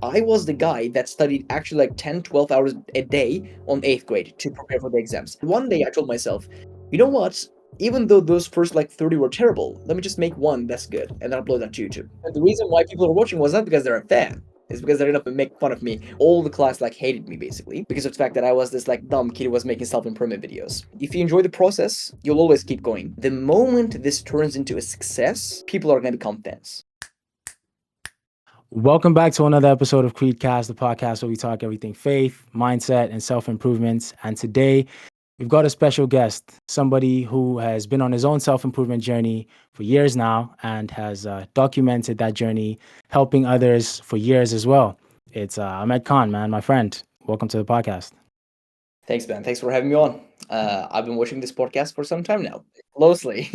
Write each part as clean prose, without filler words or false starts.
I was the guy that studied actually like 10, 12 hours a day on 8th grade to prepare for the exams. One day I told myself, you know what? Even though those first like 30 were terrible, let me just make one that's good and then upload that to YouTube. And the reason why people are watching was not because they're a fan. It's because they're gonna make fun of me. All the class like hated me basically because of the fact that I was this like dumb kid who was making self-improvement videos. If you enjoy the process, you'll always keep going. The moment this turns into a success, people are gonna become fans. Welcome back to another episode of Creedcast, the podcast where we talk everything faith, mindset, and self improvements. And today we've got a special guest, somebody who has been on his own self improvement journey for years now and has documented that journey, helping others for years as well. It's Ahmet Kaan, man, my friend. Welcome to the podcast. Thanks, Ben. Thanks for having me on. I've been watching this podcast for some time now, closely.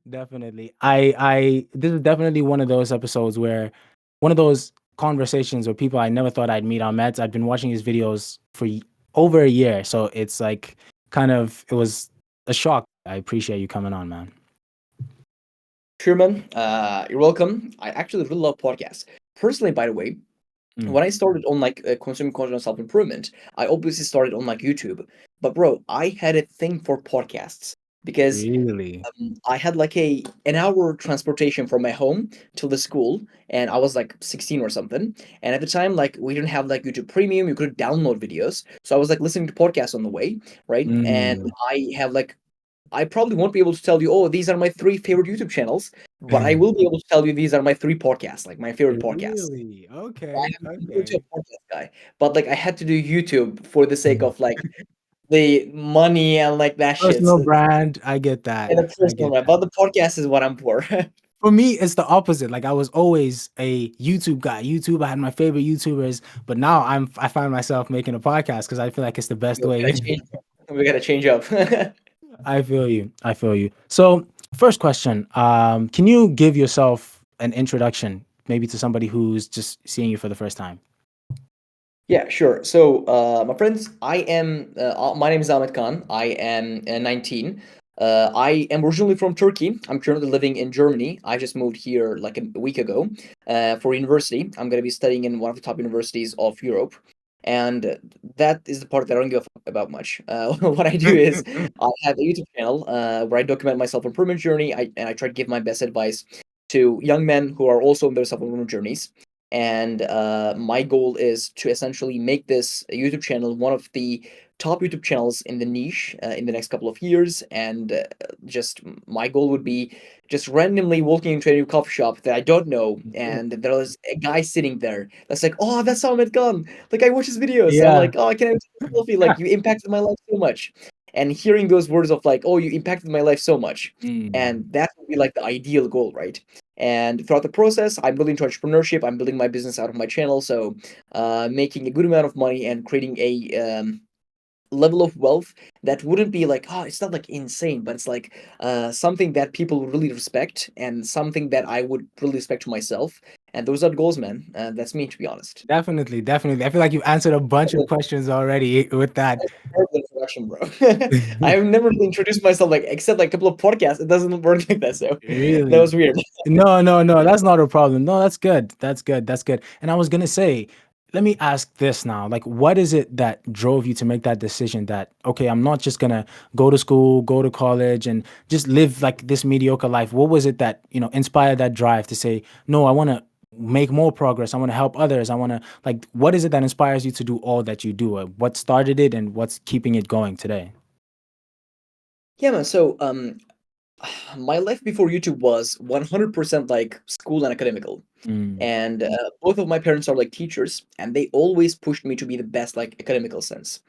Definitely. This is definitely one of those episodes where one of those conversations where people I never thought I'd meet on Mets. I've been watching his videos for over a year. So it's like it was a shock. I appreciate you coming on, man. Sure, man. You're welcome. I actually really love podcasts. Personally, by the way, Mm. when I started on like consuming content on self improvement, I obviously started on like YouTube. But bro, I had a thing for podcasts because Really? I had like an hour transportation from my home to the school, and I was like 16 or something. And at the time, like we didn't have like YouTube Premium, you couldn't download videos. So I was like listening to podcasts on the way, right? And Mm. I have like I probably won't be able to tell you, oh, these are my three favorite YouTube channels, but I will be able to tell you these are my three podcasts, like my favorite podcasts. Really? I Okay. am never to Okay. a podcast guy, but like I had to do YouTube for the sake of like the money and like that shit. Personal brand. I get that. And a I personal get life, that. but the podcast is what I'm for. For me, it's the opposite. Like I was always a YouTube guy. YouTube, I had my favorite YouTubers, but now I find myself making a podcast because I feel like it's the best We way. gotta change. We gotta change up. I feel you. I feel you. So, first question: can you give yourself an introduction, maybe to somebody who's just seeing you for the first time? Yeah, sure. So, my friends, my name is Ahmet Kaan. I am 19. I am originally from Turkey. I'm currently living in Germany. I just moved here like a week ago for university. I'm going to be studying in one of the top universities of Europe. And that is the part that I don't give a fuck about much. What I do is I have a YouTube channel where I document my self improvement journey. And I try to give my best advice to young men who are also on their self improvement journeys. And my goal is to essentially make this YouTube channel one of the top YouTube channels in the niche in the next couple of years. And just my goal would be just randomly walking into a new coffee shop that I don't know, and there's a guy sitting there that's like, "Oh, that's Ahmet Gun. Like I watch his videos." And I'm Yeah. like, "Oh, can I take a selfie? Like you impacted my life so much." And hearing those words of like, "Oh, you impacted my life so much," Mm. and that would be like the ideal goal, right? And throughout the process, I'm really into entrepreneurship. I'm building my business out of my channel, so making a good amount of money and creating a level of wealth that wouldn't be like, oh, it's not like insane, but it's like something that people would really respect and something that I would really respect to myself. And those are the goals, man. That's me, to be honest. Definitely, definitely. I feel like you've answered a bunch of questions already with that. That's a terrible introduction, bro. I have never really introduced myself like except like a couple of podcasts. It doesn't work like that, so that Really? was weird. No, no, no, that's not a problem. No, that's good. That's good. That's good. And I was gonna say, let me ask this now. Like, what is it that drove you to make that decision that, okay, I'm not just gonna go to school, go to college, and just live like this mediocre life? What was it that, inspired that drive to say, no, I wanna make more progress. I wanna help others. I wanna like what is it that inspires you to do all that you do? What started it and what's keeping it going today? Yeah, man. So my life before YouTube was 100% like school and academical. Mm, And both of my parents are like teachers, and they always pushed me to be the best like academical sense.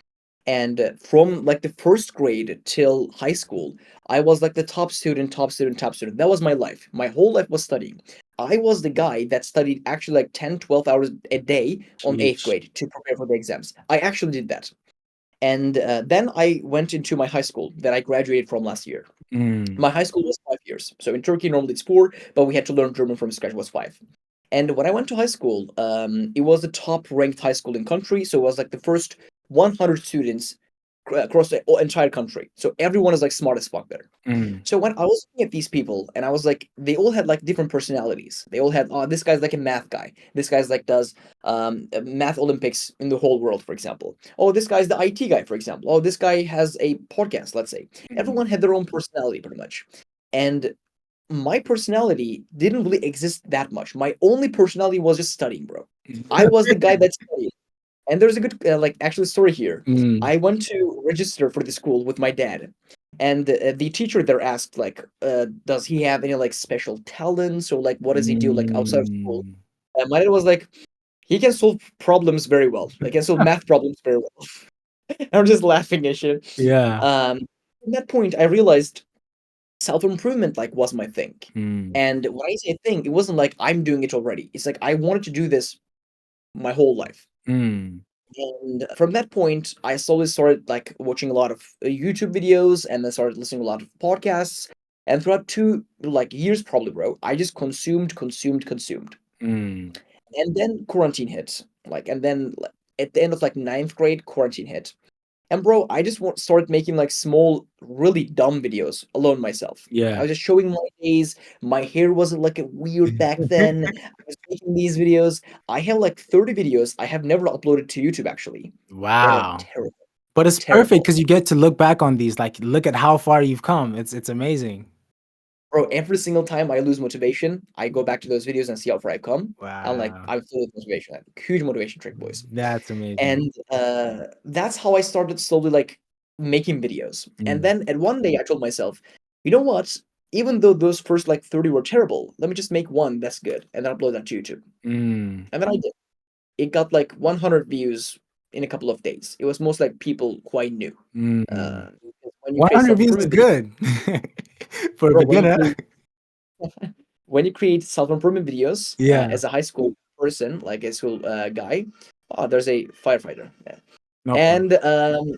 And from like the first grade till high school, I was like the top student, top student, top student. That was my life. My whole life was studying. I was the guy that studied actually like 10, 12 hours a day on 8th sheesh. grade to prepare for the exams. I actually did that. And then I went into my high school that I graduated from last year. Mm, My high school was 5 years. So in Turkey, normally it's four, but we had to learn German from scratch, was five. And when I went to high school, it was the top ranked high school in country. So it was like the first 100 students across the entire country. So everyone is like smart as fuck there. Mm. So when I was looking at these people, and I was like, they all had like different personalities. They all had, oh, this guy's like a math guy. This guy's like does math Olympics in the whole world, for example. Oh, this guy's the IT guy, for example. Oh, this guy has a podcast, let's say. Mm. Everyone had their own personality, pretty much. And my personality didn't really exist that much. My only personality was just studying, bro. I was the guy that studied. And there's a good, like, actually story here. Mm. I went to register for the school with my dad, and the teacher there asked, like, does he have any like special talents, or like what does he do like outside of school? Mm. And my dad was like, he can solve problems very well. Like, can solve math problems very well. I'm just laughing and shit. Yeah. At that point, I realized self improvement like was my thing. Mm. And when I say thing, it wasn't like I'm doing it already. It's like I wanted to do this my whole life. Mm. And from that point, I slowly started like watching a lot of YouTube videos, and then started listening to a lot of podcasts. And throughout 2 years, probably, bro, I just consumed. Mm. And then quarantine hit, like, and then like, at the end of like ninth grade, quarantine hit. And bro, I just started making like small, really dumb videos alone myself. I Yeah. was just showing my days. My hair wasn't like a weird back then. I was making these videos. I have like 30 videos I have never uploaded to YouTube actually that are Wow. terrible. But it's perfect Terrible. because you get to look back on these, like, look at how far you've come. It's amazing. Bro, every single time I lose motivation, I go back to those videos and see how far I've come. I'm like, Wow. I'm full of motivation. Like, huge motivation trick, boys. That's amazing. And that's how I started slowly like making videos. And Mm. then at one day I told myself, you know what? Even though those first like 30 were terrible, let me just make one that's good and then upload that to YouTube. Mm. And then I did. It got like 100 views in a couple of days. It was most like people who I knew. Mm. Uh, when you create 100 views is self-improvement videos, good for a bro, beginner. when you create self-improvement videos Yeah. as a high school person, like a school guy, oh, there's a firefighter. Yeah. No problem. And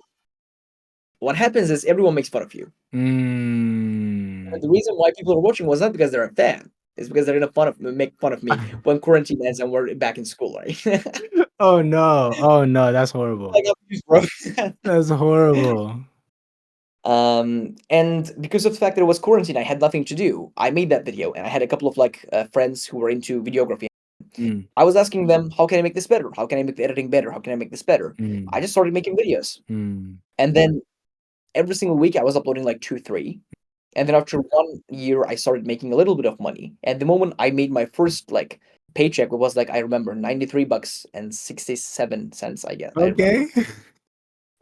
what happens is everyone makes fun of you. And Mm. the reason why people are watching was not because they're a fan. It's because they're gonna make fun of me when quarantine ends and we're back in school, right? Oh no. Oh no, that's horrible. I got confused, bro. That's horrible. And because of the fact that it was quarantine, I had nothing to do. I made that video, and I had a couple of like friends who were into videography. Mm. I was asking them, how can I make this better? How can I make the editing better? How can I make this better? I Mm. just started making videos, Mm. and then every single week I was uploading like 2, 3. And then after 1 year, I started making a little bit of money. And the moment I made my first like paycheck, it was like I remember 93 bucks and 67 cents. I guess I remember. Okay.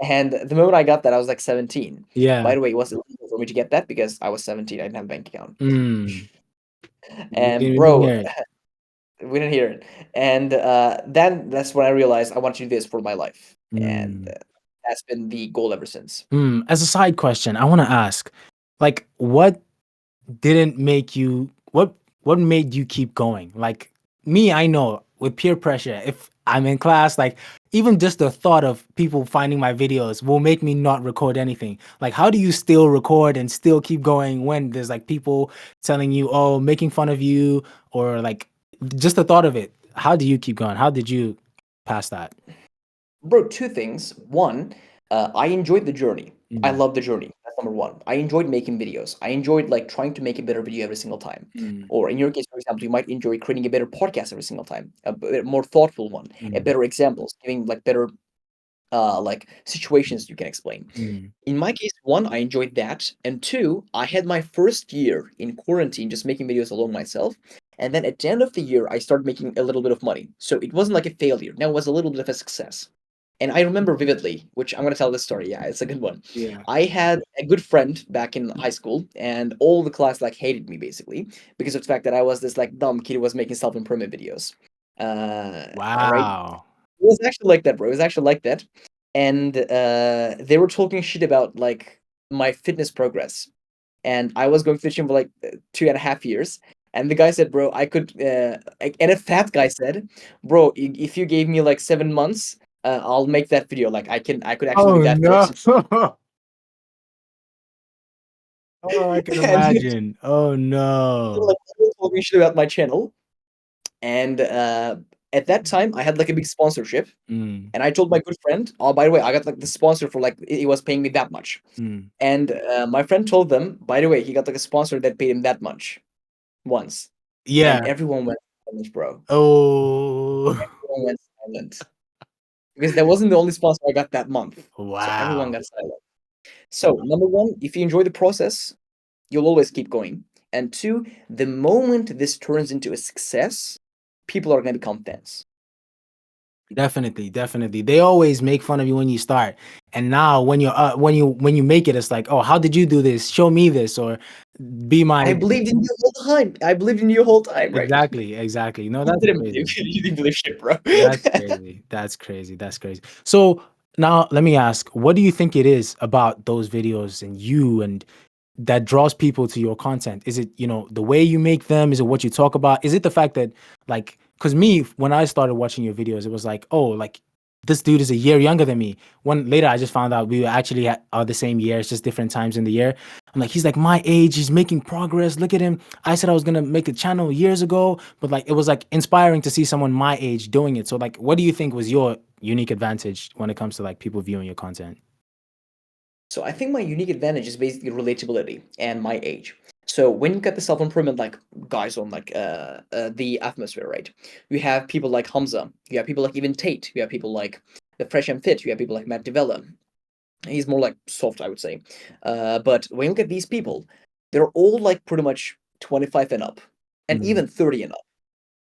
And the moment I got that, I was like 17. Yeah. By the way, it wasn't illegal for me to get that because I was 17. I didn't have a bank account. Mm. And We didn't bro, hear it. we didn't hear it. And then that's when I realized I want to do this for my life. And Mm. that's been the goal ever since. As a side question, I want to ask, like, what didn't make you what made you keep going? Like me, I know with peer pressure, if I'm in class, like even just the thought of people finding my videos will make me not record anything. Like how do you still record and still keep going when there's like people telling you, oh, making fun of you, or like just the thought of it? How do you keep going? How did you pass that? Bro, two things. One, I enjoyed the journey. I Mm. love the journey. That's number one. I enjoyed making videos. I enjoyed like trying to make a better video every single time. Mm. Or in your case, for example, you might enjoy creating a better podcast every single time, a more thoughtful one, a Mm. better examples, giving like better like situations you can explain. Mm. In my case, one, I enjoyed that, and two, I had my first year in quarantine just making videos alone myself. And then at the end of the year, I started making a little bit of money. So it wasn't like a failure. Now it was a little bit of a success. And I remember vividly, which I'm gonna tell this story. Yeah, it's a good one. Yeah. I had a good friend back in high school, and all the class like hated me basically because of the fact that I was this like dumb kid who was making self-improvement videos. Right? Wow. It was actually like that, bro. It was actually like that. And they were talking shit about like my fitness progress. And I was going to the gym for like 2.5 years. And the guy said, bro, I could, and a fat guy said, bro, if you gave me like 7 months, I'll make that video. Like I could actually be Oh that fit. no. Oh, I can And imagine. Oh they were, like no. talking shit about my channel. And At that time, I had like a big sponsorship, Mm, and I told my good friend, "Oh, by the way, I got like the sponsor for like he was paying me that much." mm. And my friend told them, "By the way, he got like a sponsor that paid him that much once," and Yeah. everyone went silent, bro. Oh. Everyone went silent because that wasn't the only sponsor I got that month, so everyone Wow. got silent. So number one, if you enjoy the process, you'll always keep going. And two, the moment this turns into a success, people are gonna become fans. Definitely, definitely. They always make fun of you when you start. And now when you make it, it's like, "Oh, how did you do this? Show me this," or "Be my." I believed in you the whole time. I believed in you the whole time, right? Exactly, exactly. No, You that's didn't believe. crazy. You didn't believe shit, bro. That's crazy. That's crazy. That's crazy. So now let me ask, what do you think it is about those videos and you and that draws people to your content? Is it, the way you make them? Is it what you talk about? Is it the fact that like, cause me, when I started watching your videos, it was like, oh, like this dude is a year younger than me. When later I just found out we actually are the same year. It's just different times in the year. I'm like, he's like my age. He's making progress. Look at him. I said I was gonna make a channel years ago, but like it was like inspiring to see someone my age doing it. So like, what do you think was your unique advantage when it comes to like people viewing your content? So I think my unique advantage is basically relatability and my age. So when you get the self-improvement like guys on like the atmosphere, right? You have people like Hamza, you have people like even Tate, you have people like the Fresh and Fit, you have people like Matt Devella. He's more like soft, I would say. But when you look at these people, they're all like pretty much 25 and up, and Mm, even 30 and up.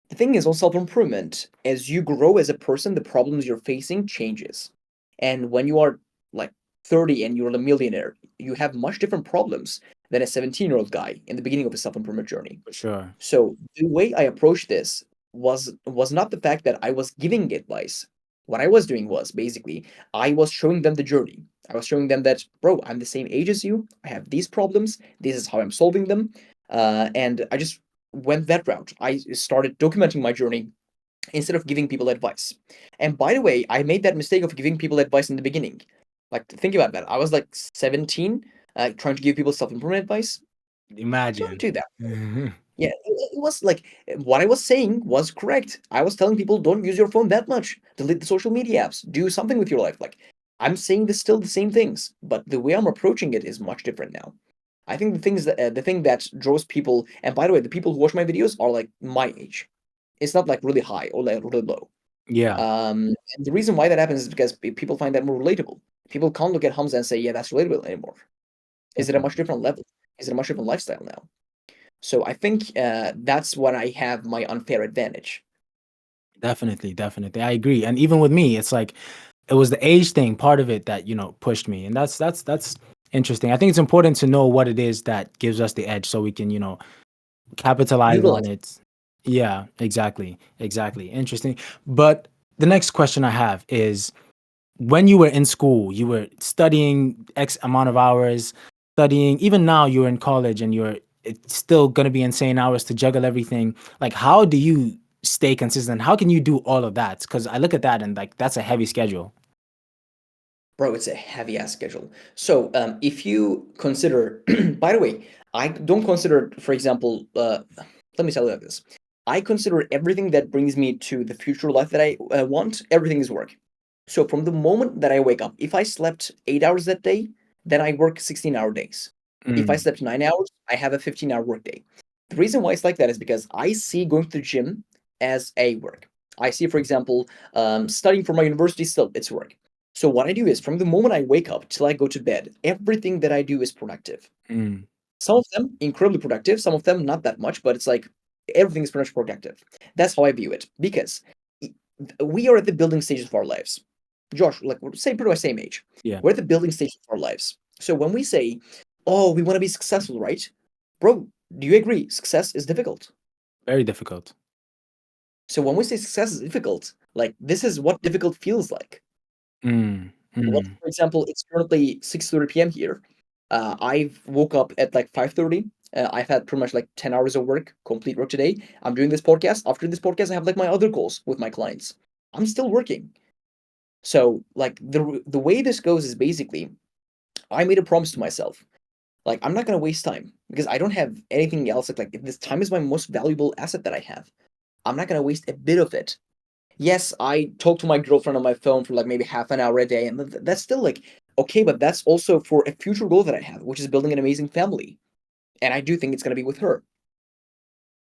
The thing is on self-improvement, as you grow as a person, the problems you're facing changes. And when you are like 30 and you're a millionaire, you have much different problems than a 17-year-old guy in the beginning of a self-improvement journey. for sure. So the way I approached this was not the fact that I was giving advice. What I was doing was basically I was showing them the journey. I was showing them that, bro, I'm the same age as you. I have these problems. This is how I'm solving them. And I just went that route. I started documenting my journey instead of giving people advice. And by the way, I made that mistake of giving people advice in the beginning. Like, think about that. I was like 17, trying to give people self improvement advice. Don't Imagine. do that. Yeah, it was like what I was saying was correct. I was telling people don't use your phone that much. Delete the social media apps. Do something with your life. Like I'm saying this still the same things, but the way I'm approaching it is much different now. I think the thing that draws people, and by the way, the people who watch my videos are like my age. It's not like really high or like really low. Yeah, And the reason why that happens is because people find that more relatable. People can't look at Hamza and say, "Yeah, that's relatable anymore." Is it a much definitely. different level? Is it a much different lifestyle now? So I think that's what I have my unfair advantage. Definitely, definitely. I agree. And even with me, it's like it was the age thing, part of it that, pushed me. And that's interesting. I think it's important to know what it is that gives us the edge so we can, capitalize on Utilize. it. Yeah, exactly. Exactly. Interesting. But the next question I have is when you were in school, you were studying X amount of hours, studying, even now you're in college and it's still going to be insane hours to juggle everything. Like, how do you stay consistent? How can you do all of that? Because I look at that and like, that's a heavy schedule. Bro, it's a heavy ass schedule. So if you consider, by the way, I don't consider, for example, let me tell you like this. I consider everything that brings me to the future life that I want, everything is work. So from the moment that I wake up, if I slept 8 hours that day, then I work 16-hour days. If I Mm, slept 9 hours, I have a 15-hour work day. The reason why it's like that is because I see going to the gym as a work. I see, for example, studying for my university still, it's work. So what I do is from the moment I wake up till I go to bed, everything that I do is productive. mm, Some of them incredibly productive, some of them not that much, but it's like everything is pretty much productive. That's how I view it because we are at the building stages of our lives. Josh, like we're same pretty much same age. yeah, We're at the building stages of our lives. So when we say, "Oh, we want to be successful," right, bro? Do you agree? Success is difficult. very difficult. So when we say success is difficult, like this is what difficult feels like. Mm, Let's, mm, for example, it's currently 6:30 p.m. here. I've woke up at like 5:30. I've had pretty much like 10 hours of work, complete work today. I'm doing this podcast. After this podcast, I have like my other calls with my clients. I'm still working. So like the way this goes is basically I made a promise to myself. Like I'm not gonna waste time because I don't have anything else. Like if this time is my most valuable asset that I have. I'm not gonna waste a bit of it Yes, I talk to my girlfriend on my phone for like maybe half an hour a day, and that's still like okay, but that's also for a future goal that I have, which is building an amazing family. And I do think it's going to be with her.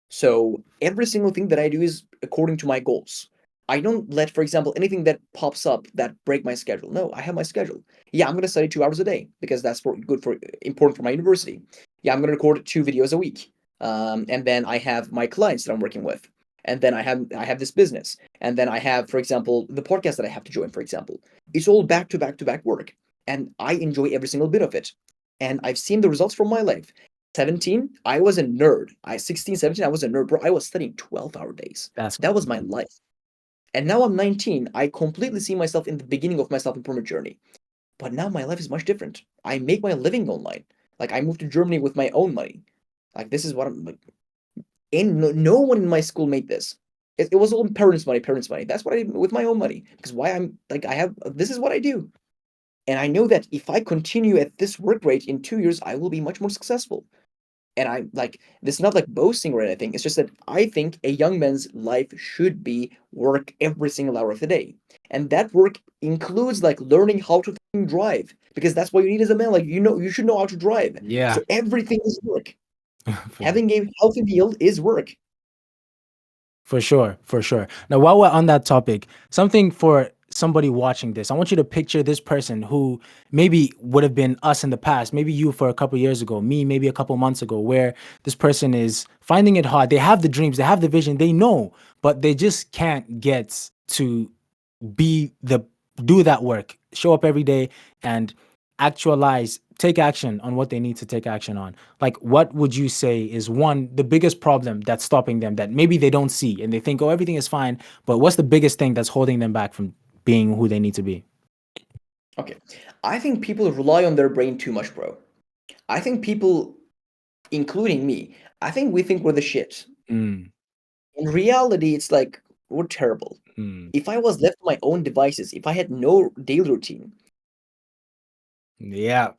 So every single thing that I do is according to my goals. I don't let, for example, anything that pops up that break my schedule. No, I have my schedule. Yeah, I'm going to study 2 hours a day because that's good for important for my university. Yeah, I'm going to record 2 videos a week. And then I have my clients that I'm working with. And then I have this business. And then I have, for example, the podcast that I have to join, for example. It's all back to back to back work. And I enjoy every single bit of it. And I've seen the results from my life. 17, I was a nerd. 16, 17, I was a nerd, bro. I was studying 12-hour days. That's That was my life. And now I'm 19. I completely see myself in the beginning of my self-improvement journey. But now my life is much different. I make my living online. Like I moved to Germany with my own money. Like this is what I'm like. And no one in my school made this. It was all parents' money, parents' money. That's what I did with my own money. Because why I'm like I have this is what I do. And I know that if I continue at this work rate in 2 years, I will be much more successful. And I like this is not like boasting or anything. It's just that I think a young man's life should be work every single hour of the day. And that work includes like learning how to drive because that's what you need as a man. Like you should know how to drive. yeah. So everything is work. For sure. Having a healthy meal is work. For sure, for sure. Now, while we're on that topic, something for somebody watching this, I want you to picture this person who maybe would have been us in the past, maybe you for a couple years ago, me maybe a couple months ago, where this person is finding it hard. They have the dreams, they have the vision, they know, but they just can't get to be the do that work, show up every day and actualize, take action on what they need to take action on. Like, what would you say is one, the biggest problem that's stopping them that maybe they don't see and they think, oh, everything is fine. But what's the biggest thing that's holding them back from being who they need to be? Okay. I think people rely on their brain too much, bro. I think people, including me, I think we think we're the shit. Mm, In reality, it's like we're terrible. mm, If I was left to my own devices, if I had no daily routine, yeah.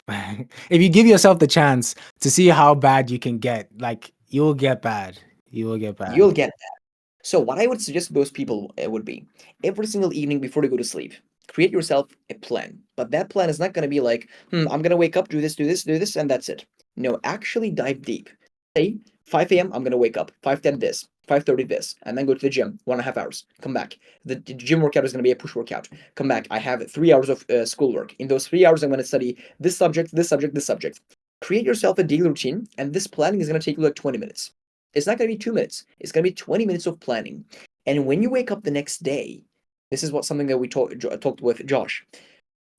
If you give yourself the chance to see how bad you can get, like, you'll get bad. You will get bad. you'll get that. So, what I would suggest to those people would be every single evening before you go to sleep, create yourself a plan. But that plan is not going to be like, I'm going to wake up, do this, do this, do this, and that's it. No, actually dive deep. Say, 5 a.m., I'm going to wake up, 5:10 this, 5:30 this, and then go to the gym, 1.5 hours. Come back. The gym workout is going to be a push workout. Come back. I have 3 hours of schoolwork. In those 3 hours, I'm going to study this subject, this subject, this subject. Create yourself a daily routine, and this planning is going to take you like 20 minutes. It's not going to be 2 minutes. It's going to be 20 minutes of planning. And when you wake up the next day, this is what something that we talked with Josh.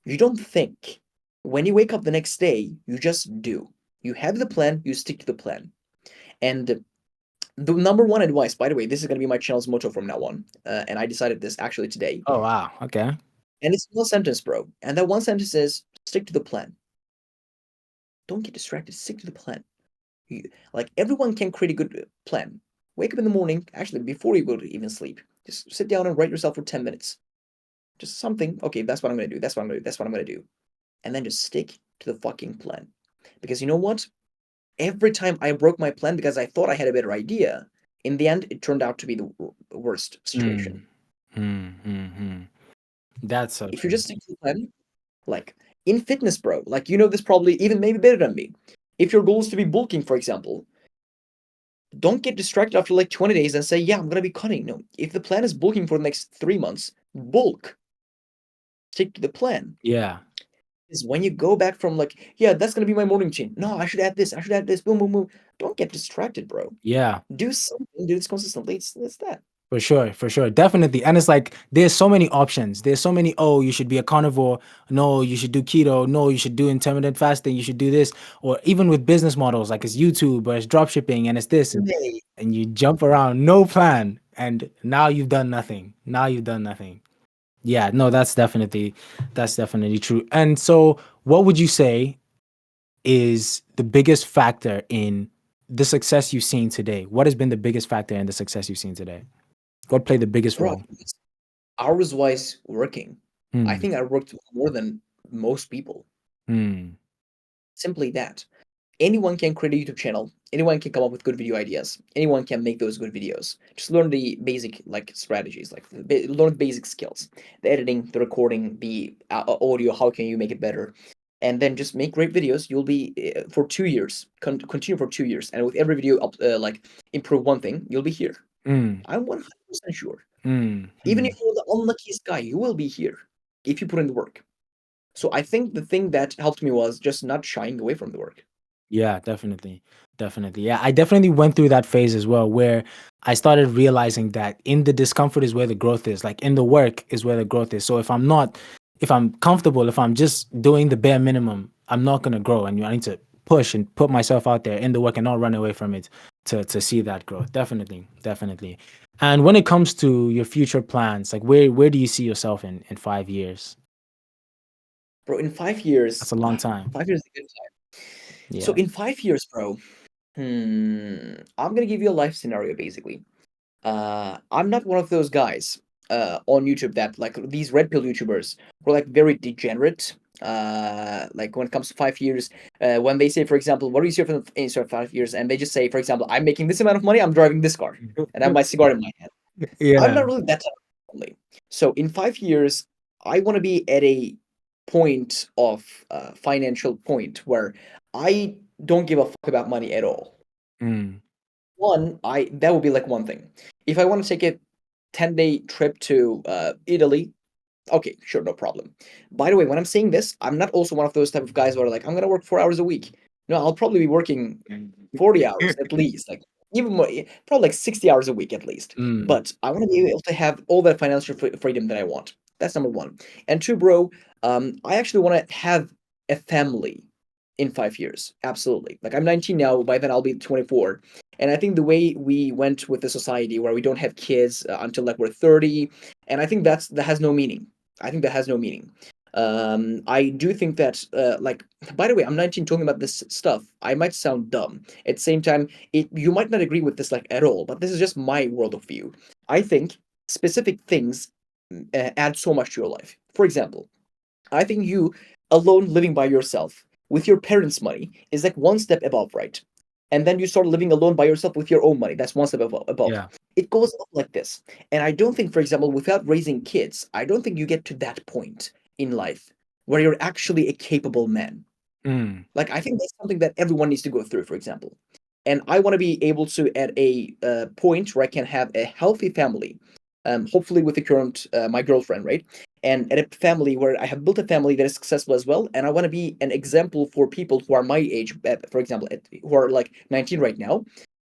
You don't think. When you wake up the next day, you just do. You have the plan, you stick to the plan. And the number one advice, by the way, this is going to be my channel's motto from now on. And I decided this actually today. Oh, wow. Okay. And it's one sentence, bro. And that one sentence is stick to the plan. Don't get distracted. Stick to the plan. Like everyone can create a good plan. Wake up in the morning, actually before you go to even sleep. Just sit down and write yourself for 10 minutes. Just something. Okay, that's what I'm gonna do. That's what I'm gonna do. That's what I'm gonna do. And then just stick to the fucking plan. Because you know what? Every time I broke my plan because I thought I had a better idea, in the end it turned out to be the worst situation. Mm, mm, mm, mm. That's so If you true. just stick to the plan, like in fitness, bro, like you know this probably even maybe better than me. If your goal is to be bulking, for example, don't get distracted after like 20 days and say, yeah, I'm going to be cutting. No, if the plan is bulking for the next 3 months, bulk, stick to the plan. Yeah. Is when you go back from like, yeah, that's going to be my morning routine. No, I should add this. I should add this. Boom, boom, boom. Don't get distracted, bro. Yeah. Do something. Do this consistently. It's that. For sure, for sure. Definitely. And it's like there's so many options. There's so many, oh, you should be a carnivore. No, you should do keto. No, you should do intermittent fasting. You should do this. Or even with business models, like it's YouTube or it's drop shipping and it's this Hey, and you jump around, no plan. And now you've done nothing. Now you've done nothing. Yeah, no, that's definitely true. And so what would you say is the biggest factor in the success you've seen today? What has been the biggest factor in the success you've seen today? What played the biggest bro, role? it's hours-wise working. I Hmm, think I worked more than most people. hmm, Simply that. Anyone can create a YouTube channel. Anyone can come up with good video ideas. Anyone can make those good videos. Just learn the basic like strategies, like learn basic skills, the editing, the recording, the audio. How can you make it better? And then just make great videos. You'll be for 2 years, continue for 2 years, and with every video up, like improve one thing, you'll be here. Mm, I'm 100% sure. Even if mm. you're the unluckiest guy, you will be here if you put in the work. So I think the thing that helped me was just not shying away from the work. Yeah, definitely. Definitely. Yeah, I definitely went through that phase as well where I started realizing that in the discomfort is where the growth is. Like in the work is where the growth is. So if I'm comfortable, if I'm just doing the bare minimum, I'm not gonna grow. And I need to push and put myself out there in the work and not run away from it to see that growth. Definitely. Definitely. And when it comes to your future plans, like where do you see yourself in 5 years? Bro, in 5 years, That's a long time. 5 years is a good time. So Yeah. in 5 years, bro, I'm gonna give you a life scenario basically. I'm not one of those guys on YouTube that like these red pill YouTubers who are like very degenerate. Like when it comes to 5 years, when they say, for example, what do you see for in 5 years, and they just say, for example, I'm making this amount of money, I'm driving this car, and I have my cigar in my hand. I'm Yeah. not really that type of family. So in 5 years, I want to be at a point of financial point where I don't give a fuck about money at all. Mm, One, I that would be like one thing. If I want to take a 10-day trip to Italy, okay, sure, no problem. By the way, when I'm saying this, I'm not also one of those type of guys where like I'm gonna work 4 hours a week. No, I'll probably be working 40 hours at least, like even more, probably like 60 hours a week at least. mm. But I want to be able to have all that financial freedom that I want. That's number one. And two, bro, I actually want to have a family in 5 years. Absolutely. Like I'm 19 now. By then I'll be 24. And I think the way we went with the society where we don't have kids until like we're 30, and I think that has no meaning. I think that has no meaning. I do think that, like, by the way, I'm 19 talking about this stuff. I might sound dumb. At the same time, you might not agree with this like at all, but this is just my world of view. I think specific things add so much to your life. For example, I think you alone living by yourself with your parents' money is like one step above, right? And then you start living alone by yourself with your own money. That's one step above. Yeah. It goes up like this. And I don't think, for example, without raising kids, I don't think you get to that point in life where you're actually a capable man. Mm, Like I think that's something that everyone needs to go through, for example. And I want to be able to at a point where I can have a healthy family, hopefully with the current my girlfriend, right? And at a family where I have built a family that is successful as well, and I want to be an example for people who are my age, for example, who are like 19 right now,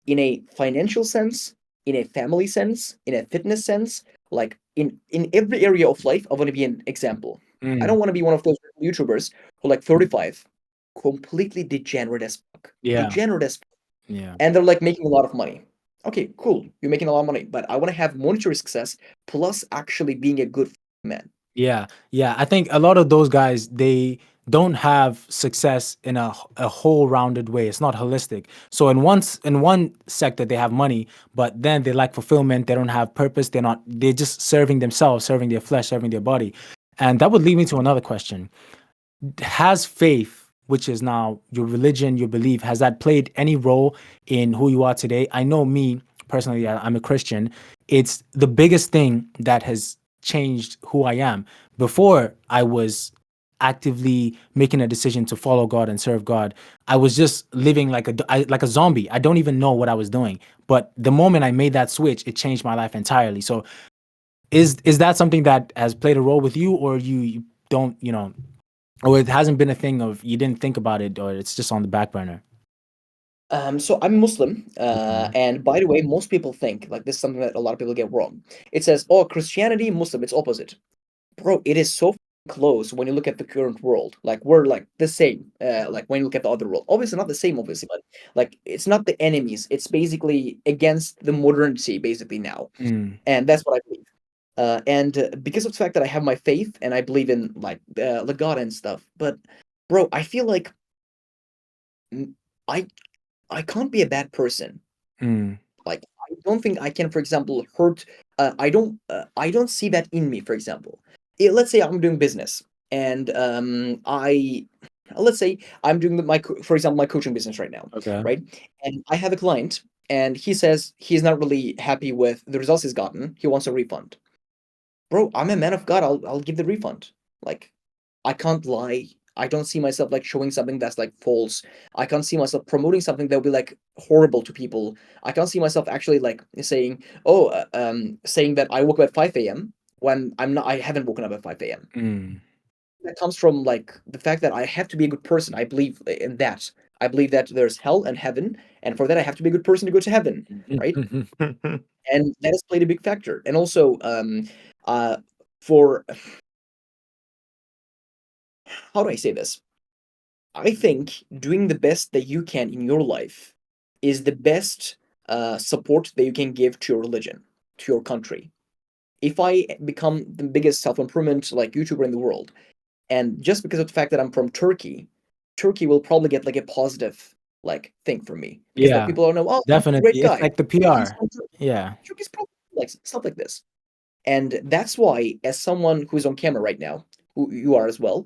in a financial sense, in a family sense, in a fitness sense, like in every area of life, I want to be an example. I don't mm. want to be one of those YouTubers who are like 35, completely degenerate as fuck, Yeah. degenerate as fuck, Yeah. and they're like making a lot of money. Okay, cool, you're making a lot of money, but I want to have monetary success plus actually being a good man. Yeah. Yeah. I think a lot of those guys, they don't have success in a whole rounded way. It's not holistic. So in one sector they have money, but then they lack fulfillment. They don't have purpose. They're just serving themselves, serving their flesh, serving their body. And that would lead me to another question. Has faith, which is now your religion, your belief, has that played any role in who you are today? I know me personally, I'm a Christian. It's the biggest thing that has changed who I am. Before I was actively making a decision to follow God and serve God, I was just living like a zombie. I don't even know what I was doing. But the moment I made that switch, it changed my life entirely. So is that something that has played a role with you, or you don't, or it hasn't been a thing of you didn't think about it, or it's just on the back burner? So I'm Muslim, Okay. and by the way, most people think like this is something that a lot of people get wrong. It says, "Oh, Christianity, Muslim, it's opposite." Bro, it is so close when you look at the current world. Like we're like the same. Like when you look at the other world, obviously not the same, obviously, but like it's not the enemies. It's basically against the modernity, basically now, Mm, and that's what I believe. And because of the fact that I have my faith and I believe in like the God and stuff, but bro, I feel like mm, I I can't be a bad person. mm, Like I don't think I can, for example, hurt. I don't see that in me. For example, let's say I'm doing business and I let's say I'm doing for example, my coaching business right now, Okay. right? And I have a client, and he says he's not really happy with the results he's gotten. He wants a refund. Bro, I'm a man of God. I'll give the refund. Like, I can't lie. I don't see myself like showing something that's like false. I can't see myself promoting something that will be like horrible to people. I can't see myself actually like saying, oh, saying that I woke up at 5 a.m. when I'm not. I haven't woken up at 5 a.m. Mm. That comes from like the fact that I have to be a good person. I believe in that. I believe that there's hell and heaven, and for that I have to be a good person to go to heaven, right? And that has played a big factor. And also, uh, for how do I say this? I think doing the best that you can in your life is the best support that you can give to your religion, to your country. If I become the biggest self improvement like YouTuber in the world, and just because of the fact that I'm from Turkey, Turkey will probably get like a positive like thing from me because like Yeah, people don't know, oh, he's a great definitely. It's guy. like the He's PR. from Turkey. Yeah. Turkey's probably like stuff like this. And that's why, as someone who's on camera right now, who you are as well,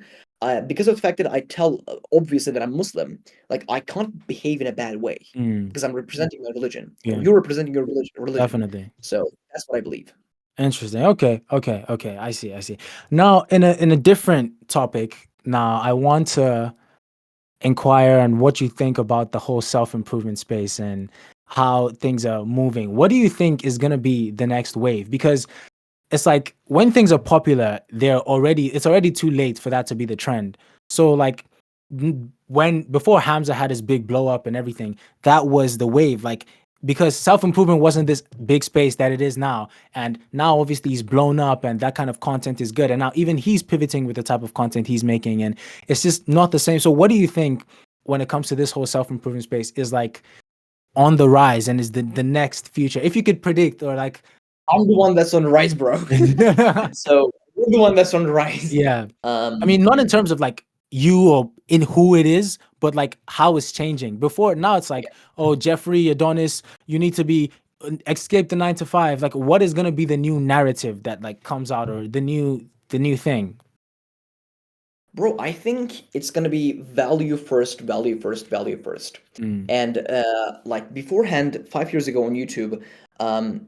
because of the fact that I tell obviously that I'm Muslim, like I can't behave in a bad way Mm. because I'm representing my religion. Yeah, You're representing your religion. definitely. So that's what I believe. Interesting. Okay, okay, okay. I see, I see. Now, in a different topic, now I want to inquire on what you think about the whole self-improvement space and how things are moving. What do you think is going to be the next wave? Because it's like when things are popular, it's already too late for that to be the trend. So like when before Hamza had his big blow up and everything, that was the wave. Like because self-improvement wasn't this big space that it is now. And now obviously he's blown up and that kind of content is good. And now even he's pivoting with the type of content he's making and it's just not the same. So what do you think when it comes to this whole self-improvement space is like on the rise and is the next future? If you could predict or like I'm the one that's on the rise, bro. So you're the one that's on the rise. yeah. I mean, not in terms of like you or in who it is, but like how it's changing. Before now, it's Yeah, like, oh, Jeffrey Adonis, you need to be escape the 9 to 5. Like, what is gonna be the new narrative that like comes out or the new thing? bro, I think it's gonna be value first, value first, value first. Mm, And like beforehand, 5 years ago on YouTube, um,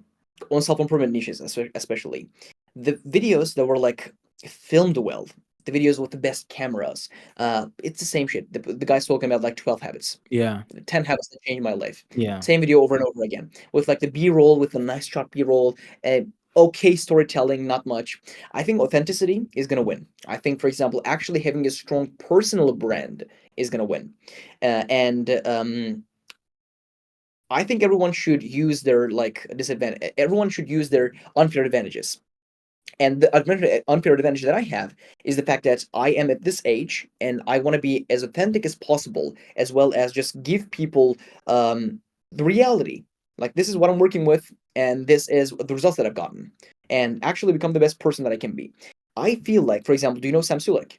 on self-improvement niches especially, the videos that were like filmed well, the videos with the best cameras, it's the same shit. The guy's talking about like 12 habits, yeah, 10 habits that changed my life. yeah, Same video over and over again with like the B-roll, with the nice shot B-roll, okay storytelling, not much. I think authenticity is gonna win. I think, for example, actually having a strong personal brand is gonna win, and I think everyone should use their like disadvantage. Everyone should use their unfair advantages. And the unfair advantage that I have is the fact that I am at this age and I want to be as authentic as possible, as well as just give people the reality. Like, this is what I'm working with, and this is the results that I've gotten, and actually become the best person that I can be. I feel like, for example, do you know Sam Sulek?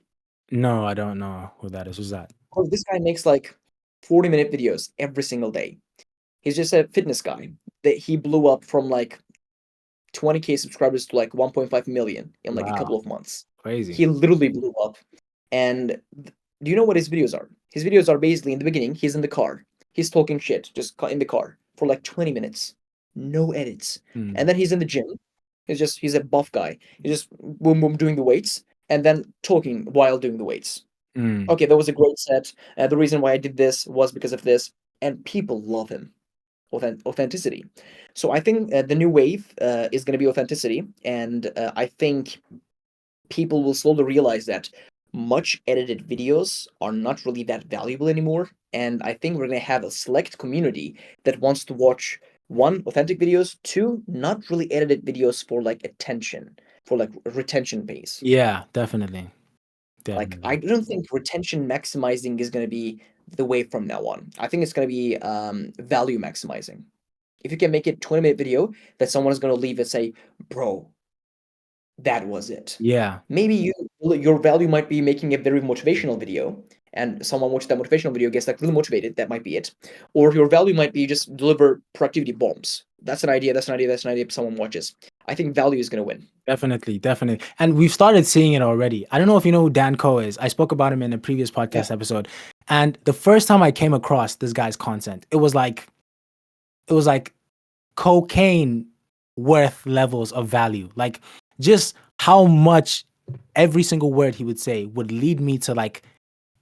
no, I don't know who that is. Who's that? Oh, this guy makes like 40-minute videos every single day. He's just a fitness guy that he blew up from like 20K subscribers to like 1.5 million in like a Wow, couple of months. crazy. He literally blew up. And do you know what his videos are? His videos are basically, in the beginning, he's in the car. He's talking shit just in the car for like 20 minutes. No edits. And Mm, then he's in the gym. He's a buff guy. He's just boom boom doing the weights and then talking while doing the weights. mm, Okay, that was a great set. The reason why I did this was because of this, and people love him. Authenticity. So I think the new wave is going to be authenticity, and I think people will slowly realize that much edited videos are not really that valuable anymore. And I think we're going to have a select community that wants to watch, one, authentic videos, two, not really edited videos for like attention, for like retention base. yeah, definitely, Like, I definitely. don't think retention maximizing is going to be the way from now on. I think it's going to be value maximizing. If you can make it 20-minute video that someone is going to leave and say, bro, that was it. Yeah, Maybe you your value might be making a very motivational video, and someone watches that motivational video, gets like really motivated. That might be it. Or your value might be just deliver productivity bombs. That's an idea. That's an idea. That's an idea. Someone watches. I think value is going to win. Definitely, definitely. And we've started seeing it already. I don't know if you know who Dan Coe is. I spoke about him in a previous Yeah. podcast episode. And the first time I came across this guy's content, it was like cocaine worth levels of value. Like just how much every single word he would say would lead me to like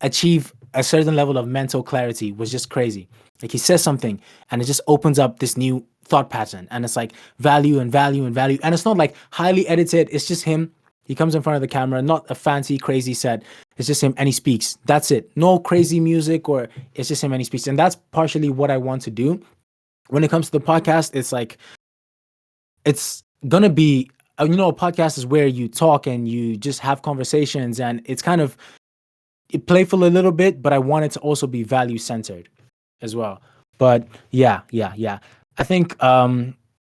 achieve a certain level of mental clarity was just crazy. Like he says something and it just opens up this new thought pattern and it's like value and value and value. And it's not like highly edited. It's just him. He comes in front of the camera, not a fancy, crazy set. It's just him and he speaks. That's it. No crazy music or it's just him and he speaks. And that's partially what I want to do. When it comes to the podcast, it's like, it's gonna be, a podcast is where you talk and you just have conversations and it's kind of playful a little bit, but I want it to also be value centered as well. But yeah, yeah, yeah. I think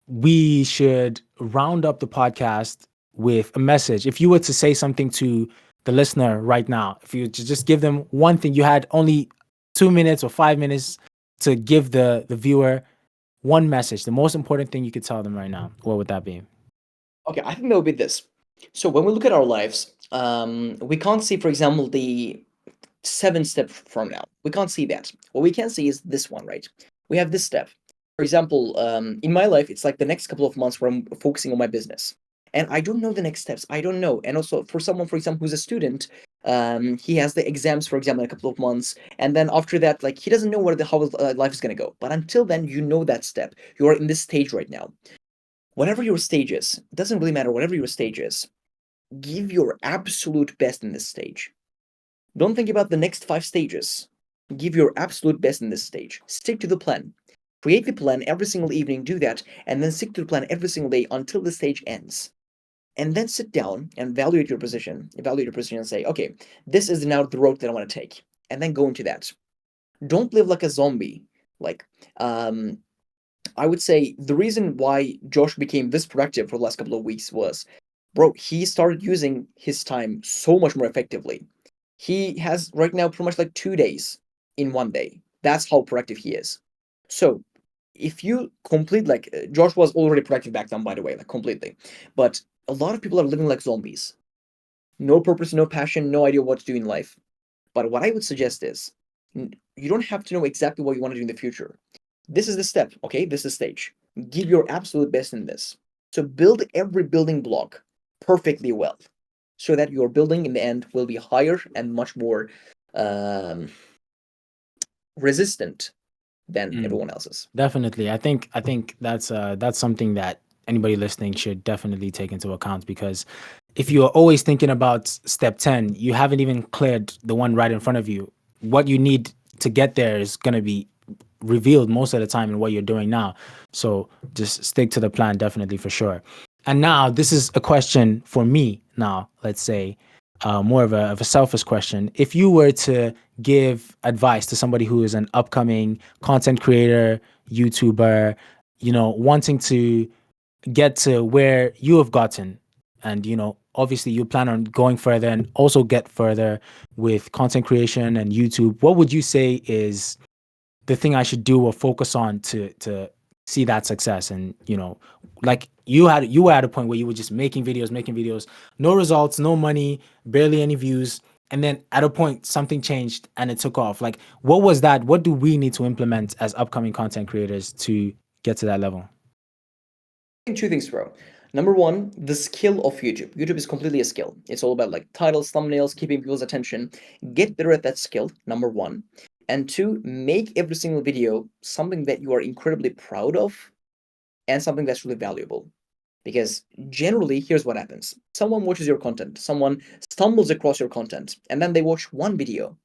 we should round up the podcast with a message. If you were to say something to the listener right now, if you just give them one thing, you had only 2 minutes or 5 minutes to give the viewer one message, the most important thing you could tell them right now, what would that be? Okay, I think that would be this. So when we look at our lives, we can't see, for example, the 7 step from now. We can't see that. What we can see is this one, right? We have this step. For example, in my life, it's like the next couple of months where I'm focusing on my business. And I don't know the next steps. I don't know. And also for someone, for example, who's a student, he has the exams, for example, in a couple of months. And then after that, like he doesn't know how his life is going to go. But until then, you know that step. You are in this stage right now. Whatever your stage is, it doesn't really matter. Whatever your stage is, give your absolute best in this stage. Don't think about the next 5 stages. Give your absolute best in this stage. Stick to the plan. Create the plan every single evening, do that, and then stick to the plan every single day until the stage ends. And then sit down and evaluate your position. Evaluate your position and say, okay, this is now the road that I want to take. And then go into that. Don't live like a zombie. Like, I would say the reason why Josh became this productive for the last couple of weeks was, bro, he started using his time so much more effectively. He has right now pretty much like 2 days in one day. That's how productive he is. So if you complete like Josh was already productive back then, by the way, like completely. But a lot of people are living like zombies. No purpose, no passion, no idea what to do in life. But what I would suggest is you don't have to know exactly what you want to do in the future. This is the step, okay? This is the stage. Give your absolute best in this. So build every building block perfectly well so that your building in the end will be higher and much more um, resistant than Mm. everyone else's. Definitely. I think that's something that anybody listening should definitely take into account because if you are always thinking about step 10, you haven't even cleared the one right in front of you. What you need to get there is going to be revealed most of the time in what you're doing now. So just stick to the plan definitely for sure. And now this is a question for me now, let's say more of a selfish question. If you were to give advice to somebody who is an upcoming content creator, YouTuber, wanting to get to where you have gotten, and obviously you plan on going further and also get further with content creation and YouTube, what would you say is the thing I should do or focus on to see that success? And like you were at a point where you were just making videos, no results, no money, barely any views, and then at a point something changed and it took off. Like what was that? What do we need to implement as upcoming content creators to get to that level? I think two things, bro. Number one, the skill of YouTube. YouTube is completely a skill. It's all about like titles, thumbnails, keeping people's attention. Get better at that skill, number one. And two, make every single video something that you are incredibly proud of and something that's really valuable. Because generally, here's what happens: someone watches your content, someone stumbles across your content, and then they watch one video.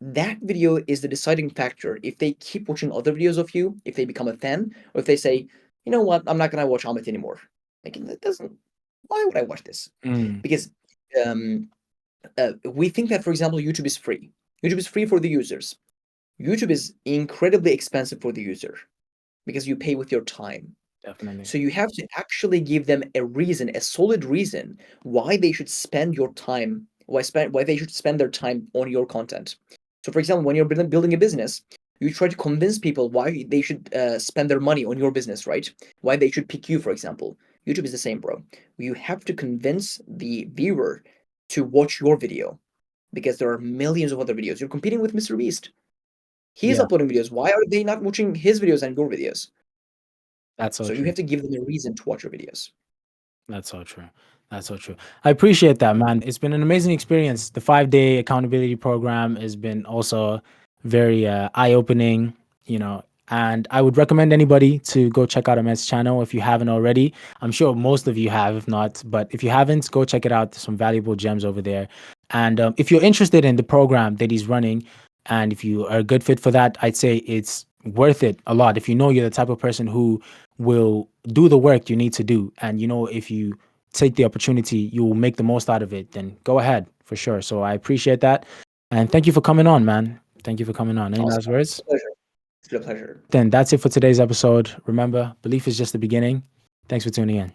That video is the deciding factor if they keep watching other videos of you, if they become a fan, or if they say, you know what, I'm not gonna watch Ahmet anymore. Like it doesn't. Why would I watch this? Mm, Because um, we think that, for example, YouTube is free. YouTube is free for the users. YouTube is incredibly expensive for the user because you pay with your time. Definitely. So you have to actually give them a reason, a solid reason why they should spend your time, why they should spend their time on your content. So for example, when you're building a business, you try to convince people why they should spend their money on your business, right? Why they should pick you, for example. YouTube is the same, bro. You have to convince the viewer to watch your video because there are millions of other videos. You're competing with Mr. Beast. He is Yeah, uploading videos. Why are they not watching his videos and your videos? that's so So you true. have to give them a reason to watch your videos. That's so true. That's so true. I appreciate that, man. It's been an amazing experience. The 5 day accountability program has been also very eye opening, you know. And I would recommend anybody to go check out Ahmet's channel if you haven't already. I'm sure most of you have, if not, but if you haven't, go check it out. There's some valuable gems over there. And if you're interested in the program that he's running, and if you are a good fit for that, I'd say it's worth it a lot. If you know you're the type of person who will do the work you need to do, and you know if you take the opportunity, you will make the most out of it, then go ahead for sure. So I appreciate that. And thank you for coming on, man. Thank you for coming on. Any Awesome. last words? It's a pleasure. It's been a pleasure. Then that's it for today's episode. Remember, belief is just the beginning. Thanks for tuning in.